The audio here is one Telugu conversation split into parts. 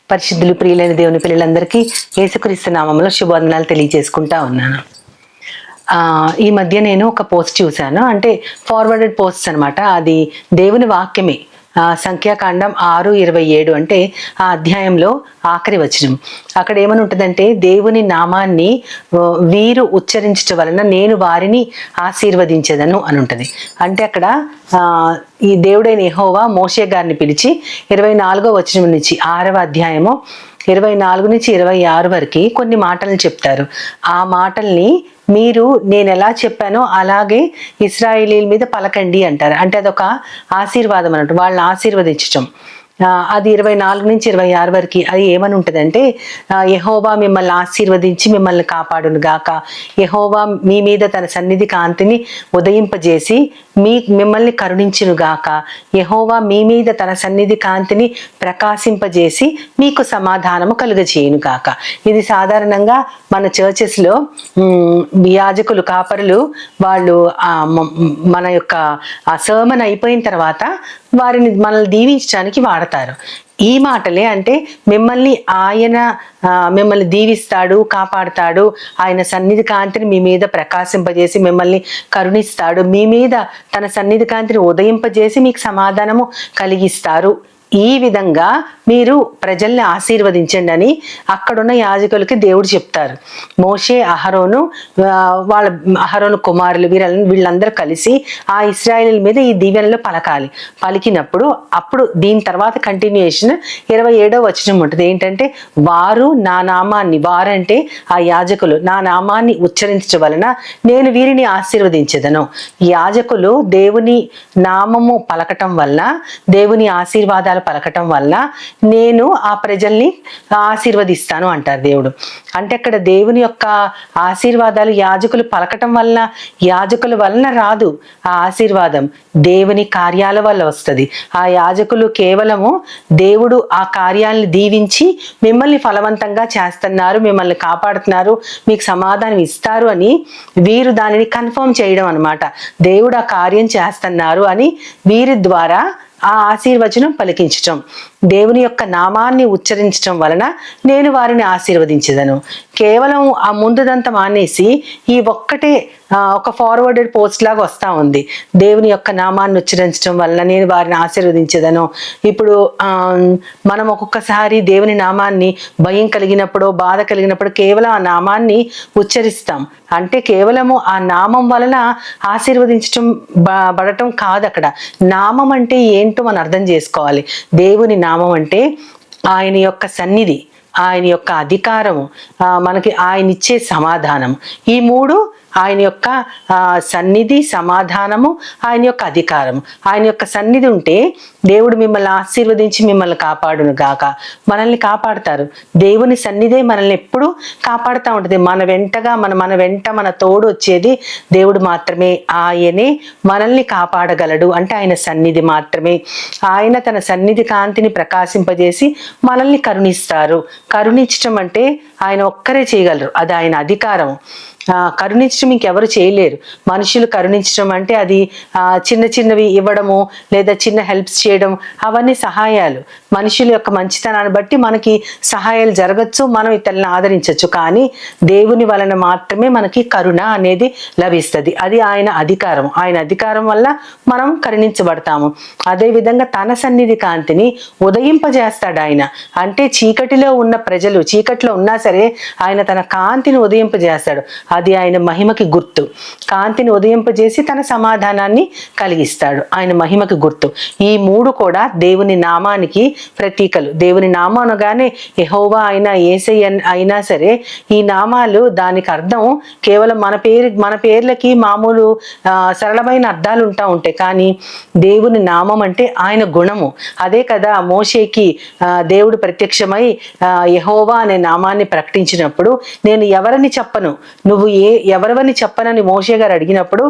పరిశుద్ధులు ప్రియులైన దేవుని పిల్లలందరికీ యేసుక్రీస్తు నామములో శుభవందనాలు తెలియజేసుకుంటా ఉన్నాను. ఈ మధ్య నేను ఒక పోస్ట్ చూశాను, అంటే ఫార్వర్డెడ్ పోస్ట్ అనమాట. అది దేవుని వాక్యమే. సంఖ్యాకాండం 6:27 అంటే ఆ అధ్యాయంలో ఆఖరి వచనం. అక్కడ ఏమని ఉంటుందంటే, దేవుని నామాన్ని వీరు ఉచ్చరించడం వలన నేను వారిని ఆశీర్వదించేదను అని ఉంటుంది. అంటే అక్కడ ఈ దేవుడైన యెహోవా మోషే గారిని పిలిచి 24వ వచనం నుంచి 6వ అధ్యాయము 24 నుంచి 26 వరకు కొన్ని మాటలు చెప్తారు. ఆ మాటల్ని మీరు నేను ఎలా చెప్పానో అలాగే ఇశ్రాయేలీల మీద పలకండి అంటారు. అంటే అదొక ఆశీర్వాదం అన్నట్టు, వాళ్ళని ఆశీర్వదించటం. అది 24 నుంచి 26 వరకు అది ఏమని ఉంటుందంటే, యెహోవా మిమ్మల్ని ఆశీర్వదించి మిమ్మల్ని కాపాడును గాక, యెహోవా మీ మీద తన సన్నిధి కాంతిని ఉదయింపజేసి మిమ్మల్ని కరుణించును గాక, యెహోవా మీ మీద తన సన్నిధి కాంతిని ప్రకాశింపజేసి మీకు సమాధానము కలుగజేయును గాక. ఇది సాధారణంగా మన చర్చెస్లో యాజకులు, కాపరులు వాళ్ళు మన యొక్క సర్మన్ అయిపోయిన తర్వాత వారిని మనల్ని దీవించడానికి వాడతారు. ఈ మాటలే అంటే మిమ్మల్ని దీవిస్తాడు, కాపాడుతాడు, ఆయన సన్నిధి కాంతిని మీ మీద ప్రకాశింపజేసి మిమ్మల్ని కరుణిస్తాడు, మీ మీద తన సన్నిధి కాంతిని ఉదయింపజేసి మీకు సమాధానము కలిగిస్తారు. ఈ విధంగా మీరు ప్రజల్ని ఆశీర్వదించండి అని అక్కడున్న యాజకులకి దేవుడు చెప్తారు. మోషే, అహరోను కుమారులు వీళ్ళందరూ కలిసి ఆ ఇశ్రాయేలీల మీద ఈ దీవెనలు పలకాలి. పలికినప్పుడు అప్పుడు దీని తర్వాత కంటిన్యూయేషన్ 27వ వచనం ఉంటుంది. ఏంటంటే, వారు నా నామాన్ని, వారంటే ఆ యాజకులు నా నామాన్ని ఉచ్చరించడం వలన నేను వీరిని ఆశీర్వదించెదను. యాజకులు దేవుని నామము పలకటం వల్ల, దేవుని ఆశీర్వాదాలు పలకటం వల్ల నేను ఆ ప్రజల్ని ఆశీర్వదిస్తాను అంటారు దేవుడు. అంటే అక్కడ దేవుని యొక్క ఆశీర్వాదాలు యాజకులు పలకటం వలన, యాజకుల వలన రాదు ఆ ఆశీర్వాదం, దేవుని కార్యాల వల్ల వస్తుంది. ఆ యాజకులు కేవలము దేవుడు ఆ కార్యాలను దీవించి మిమ్మల్ని ఫలవంతంగా చేస్తున్నారు, మిమ్మల్ని కాపాడుతున్నారు, మీకు సమాధానం ఇస్తారు అని వీరు దానిని కన్ఫర్మ్ చేయడం అనమాట. దేవుడు ఆ కార్యం చేస్తున్నారు అని వీరి ద్వారా ఆ ఆశీర్వచనం పలికించటం, దేవుని యొక్క నామాన్ని ఉచ్చరించటం వలన నేను వారిని ఆశీర్వదించదను. కేవలం ఆ ముందుదంతా మానేసి ఈ ఒక్కటే ఒక ఫార్వర్డెడ్ పోస్ట్ లాగా వస్తూ ఉంది. దేవుని యొక్క నామాన్ని ఉచ్చరించడం వలన నేను వారిని ఆశీర్వదించదను. ఇప్పుడు మనం ఒక్కొక్కసారి దేవుని నామాన్ని భయం కలిగినప్పుడు, బాధ కలిగినప్పుడు కేవలం ఆ నామాన్ని ఉచ్చరిస్తాం. అంటే కేవలము ఆ నామం వలన ఆశీర్వదించటం పడటం కాదు. అక్కడ నామం అంటే ఏంటో మనం అర్థం చేసుకోవాలి. దేవుని నామం అంటే ఆయన యొక్క సన్నిధి, ఆయన యొక్క అధికారము, మనకి ఆయన ఇచ్చే సమాధానం. ఈ మూడు ఆయన యొక్క సన్నిధి, సమాధానము, ఆయన యొక్క అధికారము. ఆయన యొక్క సన్నిధి ఉంటే దేవుడు మిమ్మల్ని ఆశీర్వదించి మిమ్మల్ని కాపాడును గాక, మనల్ని కాపాడతారు. దేవుని సన్నిధే మనల్ని ఎప్పుడు కాపాడుతూ ఉంటుంది. మన తోడు వచ్చేది దేవుడు మాత్రమే. ఆయనే మనల్ని కాపాడగలడు. అంటే ఆయన సన్నిధి మాత్రమే. ఆయన తన సన్నిధి కాంతిని ప్రకాశింపజేసి మనల్ని కరుణిస్తారు. కరుణించటం అంటే ఆయన ఒక్కరే చేయగలరు, అది ఆయన అధికారం. కరుణించడం ఇంకెవరు చేయలేరు. మనుషులు కరుణించడం అంటే అది చిన్నవి ఇవ్వడము, లేదా చిన్న హెల్ప్స్ చేయడం, అవన్నీ సహాయాలు. మనుషుల యొక్క మంచితనాన్ని బట్టి మనకి సహాయాలు జరగచ్చు, మనం ఇతరులను ఆదరించవచ్చు. కానీ దేవుని వలన మాత్రమే మనకి కరుణ అనేది లభిస్తుంది. అది ఆయన అధికారం. ఆయన అధికారం వల్ల మనం కరుణించబడతాము. అదేవిధంగా తన సన్నిధి కాంతిని ఉదయింపజేస్తాడు ఆయన. అంటే చీకటిలో ఉన్న ప్రజలు చీకటిలో ఉన్నా సరే ఆయన తన కాంతిని ఉదయింపజేస్తాడు. అది ఆయన మహిమకి గుర్తు. కాంతిని ఉదయింపజేసి తన సమాధానాన్ని కలిగిస్తాడు, ఆయన మహిమకి గుర్తు. ఈ మూడు కూడా దేవుని నామానికి ప్రతీకలు. దేవుని నామం అనగానే యెహోవా అయినా, యేసయ్య అయినా సరే, ఈ నామాలు దానికి అర్థం కేవలం మన పేర్లకి మామూలు సరళమైన అర్థాలు ఉంటాయి. కానీ దేవుని నామం అంటే ఆయన గుణము. అదే కదా మోషేకి దేవుడు ప్రత్యక్షమై యెహోవా అనే నామాన్ని ప్రకటించినప్పుడు, నేను ఎవరిని చెప్పను, నువ్వు నువ్వు ఎవరివని చెప్పనని మోషే గారు అడిగినప్పుడు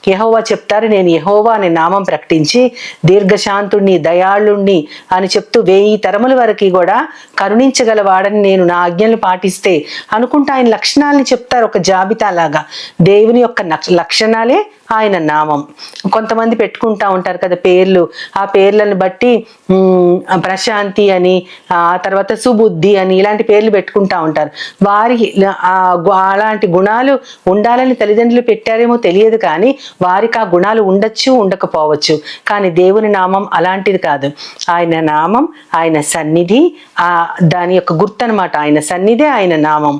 యెహోవా చెప్తారు, నేను యెహోవా అనే నామం ప్రకటించి దీర్ఘశాంతుణ్ణి, దయాళుణ్ణి అని చెప్తూ 1000 తరముల వరకు కూడా కరుణించగలవాడని నేను, నా ఆజ్ఞలు పాటిస్తే అనుకుంటూ ఆయన లక్షణాలని చెప్తారు. ఒక జాబితా లాగా దేవుని యొక్క లక్షణాలే ఆయన నామం. కొంతమంది పెట్టుకుంటా ఉంటారు కదా పేర్లు, ఆ పేర్లను బట్టి ప్రశాంతి అని, ఆ తర్వాత సుబుద్ధి అని, ఇలాంటి పేర్లు పెట్టుకుంటా ఉంటారు. వారికి అలాంటి గుణాలు ఉండాలని తల్లిదండ్రులు పెట్టారేమో తెలియదు, కానీ వారికి ఆ గుణాలు ఉండొచ్చు, ఉండకపోవచ్చు. కానీ దేవుని నామం అలాంటిది కాదు. ఆయన నామం, ఆయన సన్నిధి, దాని యొక్క గుర్తు అనమాట. ఆయన సన్నిధే ఆయన నామం,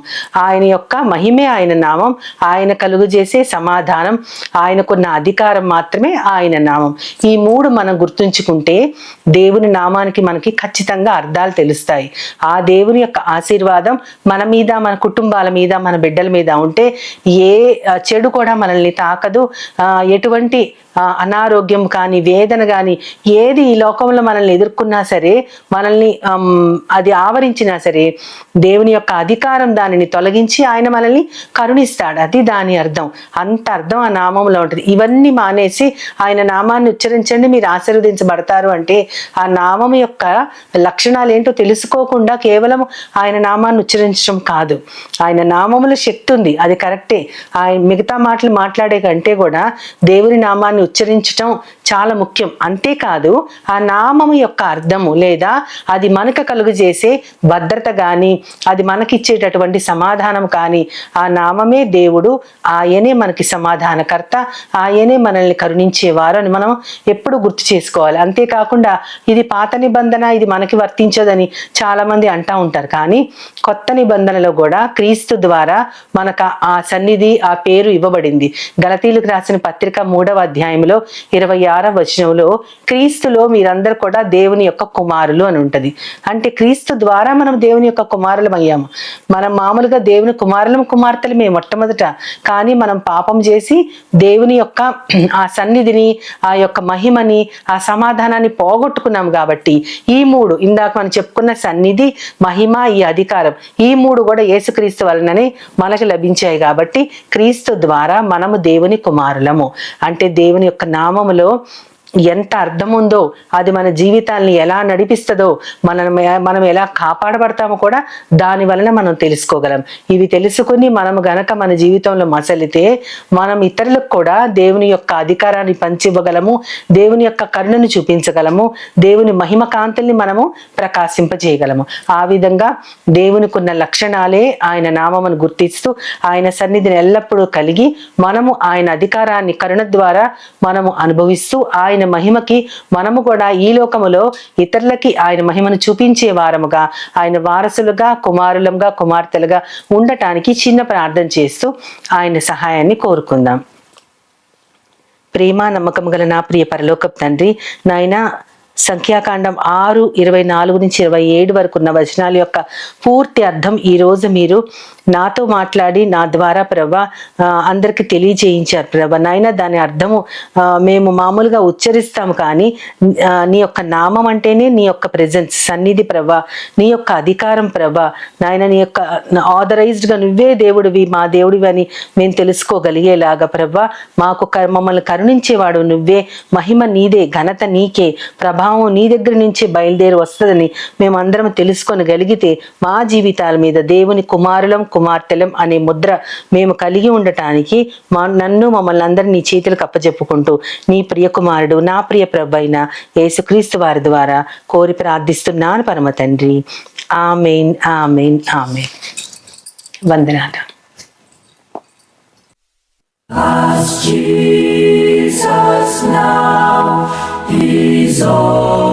ఆయన యొక్క మహిమే ఆయన నామం, ఆయన కలుగు చేసే సమాధానం, ఆయనకున్న అధికారం మాత్రమే ఆయన నామం. ఈ 3 మనం గుర్తుంచుకుంటే దేవుని నామానికి మనకి ఖచ్చితంగా అర్థాలు తెలుస్తాయి. ఆ దేవుని యొక్క ఆశీర్వాదం మన మీద, మన కుటుంబాల మీద, మన బిడ్డల మీద ఉంటే ఏ చెడు కూడా మనల్ని తాకదు. ఎటువంటి అనారోగ్యం కానీ, వేదన కానీ, ఏది ఈ లోకంలో మనల్ని ఎదుర్కొన్నా సరే, మనల్ని అది ఆవరించినా సరే, దేవుని యొక్క అధికారం దానిని తొలగించి ఆయన మనల్ని కరుణిస్తాడు. అది దాని అర్థం. అంత అర్థం ఆ నామంలో ఉంటుంది. ఇవన్నీ మానేసి ఆయన నామాన్ని ఉచ్చరించండి, మీరు ఆశీర్వదించబడతారు అంటే ఆ నామం యొక్క లక్షణాలు ఏంటో తెలుసుకోకుండా కేవలం ఆయన నామాన్ని ఉచ్చరించడం కాదు. ఆయన నామములో శక్తి ఉంది, అది కరెక్టే. ఆయన మిగతా మాటలు మాట్లాడే కంటే కూడా దేవుని నామాన్ని ఉచ్చరించటం చాలా ముఖ్యం. అంతేకాదు ఆ నామము యొక్క అర్థము లేదా అది మనకు కలుగు చేసే భద్రత కానీ, అది మనకిచ్చేటటువంటి సమాధానం కానీ, ఆ నామమే దేవుడు, ఆయనే మనకి సమాధానకర్త, ఆయనే మనల్ని కరుణించేవారు అని మనం ఎప్పుడు గుర్తు చేసుకోవాలి. అంతేకాకుండా ఇది పాత నిబంధన, ఇది మనకి వర్తించదని చాలా మంది అంటా ఉంటారు. కానీ కొత్త నిబంధనలో కూడా క్రీస్తు ద్వారా మనకు ఆ సన్నిధి, ఆ పేరు ఇవ్వబడింది. గలతీయులకు రాసిన పత్రిక 3వ అధ్యాయంలో 26వ వచనంలో క్రీస్తులో మీరందరూ కూడా దేవుని యొక్క కుమారులు అని ఉంటది. అంటే క్రీస్తు ద్వారా మనం దేవుని యొక్క కుమారులం అయ్యాము. మనం మామూలుగా దేవుని కుమారులం, కుమార్తెలమే మొట్టమొదట. కానీ మనం పాపం చేసి దేవుని యొక్క ఆ సన్నిధిని, ఆ యొక్క మహిమని, ఆ సమాధానాన్ని పోగొట్టుకున్నాం. కాబట్టి ఈ 3 ఇందాక మనం చెప్పుకున్న సన్నిధి, మహిమ, ఈ అధికారం, ఈ 3 కూడా యేసుక్రీస్తు వలననే మనకు లభించాయి. కాబట్టి క్రీస్తు ద్వారా మనము దేవుని కుమారులము. అంటే దేవుని యొక్క నామములో ఎంత అర్థం ఉందో, అది మన జీవితాన్ని ఎలా నడిపిస్తుందో, మనం ఎలా కాపాడబడతామో కూడా దాని వలన మనం తెలుసుకోగలం. ఇవి తెలుసుకుని మనము గనక మన జీవితంలో మసలితే మనం ఇతరులకు కూడా దేవుని యొక్క అధికారాన్ని పంచివ్వగలము, దేవుని యొక్క కరుణను చూపించగలము, దేవుని మహిమ కాంతుల్ని మనము ప్రకాశింపజేయగలము. ఆ విధంగా దేవునికి ఉన్న లక్షణాలే ఆయన నామమును గుర్తిస్తూ ఆయన సన్నిధిని ఎల్లప్పుడూ కలిగి మనము ఆయన అధికారాన్ని కరుణ ద్వారా మనము అనుభవిస్తూ ఆయన మహిమకి మనము కూడా ఈ లోకములో ఇతరులకి ఆయన మహిమను చూపించే వారముగా, ఆయన వారసులుగా, కుమారులుగా, కుమార్తెలుగా ఉండటానికి చిన్న ప్రార్థన చేస్తూ ఆయన సహాయాన్ని కోరుకుందాం. ప్రేమ నమ్మకం గల నా ప్రియ పరలోకపు తండ్రి, నాయనా సంఖ్యాకాండం 6:24-27 వరకు ఉన్న వచనాల యొక్క పూర్తి అర్థం ఈ రోజు మీరు నాతో మాట్లాడి నా ద్వారా ప్రభా అందరికి తెలియజేయించారు ప్రభా. నాయన దాని అర్థము మేము మామూలుగా ఉచ్చరిస్తాము, కానీ నీ యొక్క నామం అంటేనే నీ యొక్క ప్రెజెన్స్, సన్నిధి ప్రభా, నీ యొక్క అధికారం ప్రభా. నాయన నీ యొక్క ఆథరైజ్డ్గా నువ్వే దేవుడివి, మా దేవుడివి అని మేము తెలుసుకోగలిగేలాగా ప్రభా మాకు మమ్మల్ని కరుణించేవాడు నువ్వే, మహిమ నీదే, ఘనత నీకే, ప్రభావం నీ దగ్గర నుంచి బయలుదేరి వస్తుందని మేమందరం తెలుసుకొనగలిగితే మా జీవితాల మీద దేవుని కుమారులం, కుమార్తెలం అనే ముద్ర మేము కలిగి ఉండటానికి నన్ను, మమ్మల్ని అందరినీ నీ చేతులకు అప్పచెప్పుకుంటూ నీ ప్రియ కుమారుడు, నా ప్రియ ప్రభు అయిన యేసుక్రీస్తు వారి ద్వారా కోరి ప్రార్థిస్తున్నాను పరమ తండ్రి. ఆమేన్, ఆమేన్, ఆమేన్. వందనాలు. As Jesus now is all.